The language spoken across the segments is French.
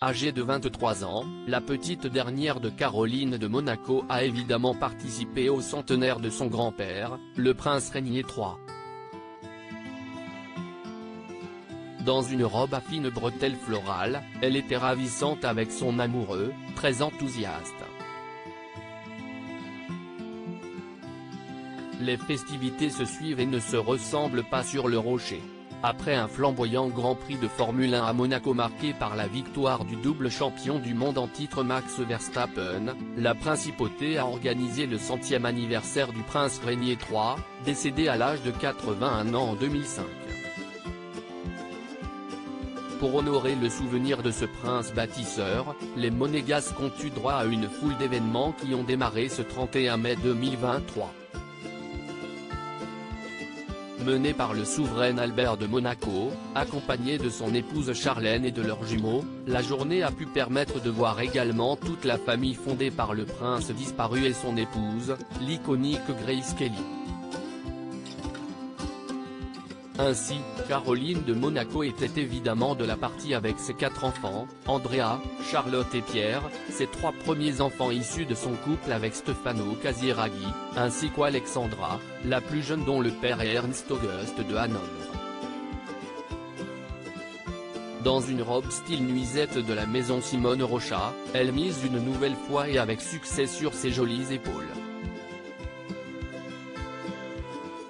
Âgée de 23 ans, la petite dernière de Caroline de Monaco a évidemment participé au centenaire de son grand-père, le prince Régnier III. Dans une robe à fines bretelles florales, elle était ravissante avec son amoureux, très enthousiaste. Les festivités se suivent et ne se ressemblent pas sur le rocher. Après un flamboyant Grand Prix de Formule 1 à Monaco marqué par la victoire du double champion du monde en titre Max Verstappen, la principauté a organisé le 100e anniversaire du prince Régnier III, décédé à l'âge de 81 ans en 2005. Pour honorer le souvenir de ce prince bâtisseur, les Monégasques ont eu droit à une foule d'événements qui ont démarré ce 31 mai 2023. Menée par le souverain Albert de Monaco, accompagné de son épouse Charlène et de leurs jumeaux, la journée a pu permettre de voir également toute la famille fondée par le prince disparu et son épouse, l'iconique Grace Kelly. Ainsi, Caroline de Monaco était évidemment de la partie avec ses 4 enfants, Andrea, Charlotte et Pierre, ses 3 premiers enfants issus de son couple avec Stefano Casiraghi, ainsi qu'Alexandra, la plus jeune dont le père est Ernst Auguste de Hanovre. Dans une robe style nuisette de la maison Simone Rocha, elle mise une nouvelle fois et avec succès sur ses jolies épaules.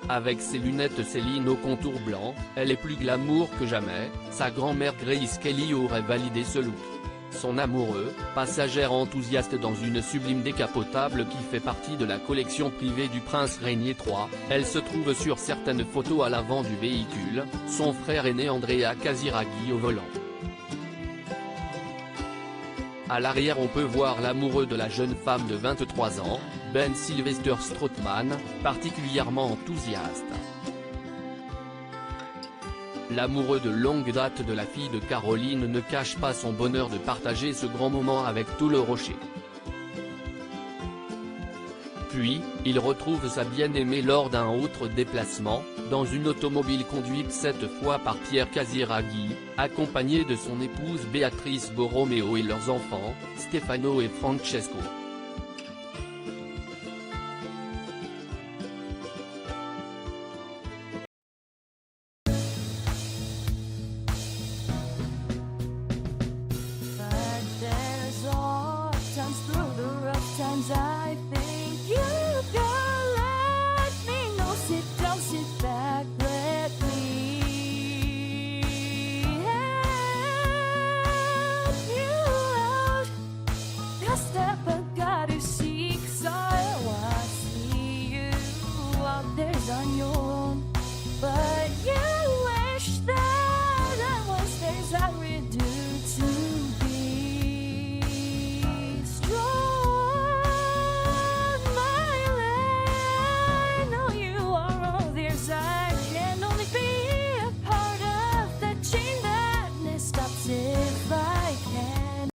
Avec ses lunettes Céline au contour blanc, elle est plus glamour que jamais, sa grand-mère Grace Kelly aurait validé ce look. Son amoureux, passagère enthousiaste dans une sublime décapotable qui fait partie de la collection privée du prince Régnier III, elle se trouve sur certaines photos à l'avant du véhicule, son frère aîné Andrea Casiraghi au volant. À l'arrière on peut voir l'amoureux de la jeune femme de 23 ans, Ben Sylvester Strootman, particulièrement enthousiaste. L'amoureux de longue date de la fille de Caroline ne cache pas son bonheur de partager ce grand moment avec tout le rocher. Puis, il retrouve sa bien-aimée lors d'un autre déplacement, dans une automobile conduite cette fois par Pierre Casiraghi, accompagné de son épouse Béatrice Borromeo et leurs enfants, Stefano et Francesco.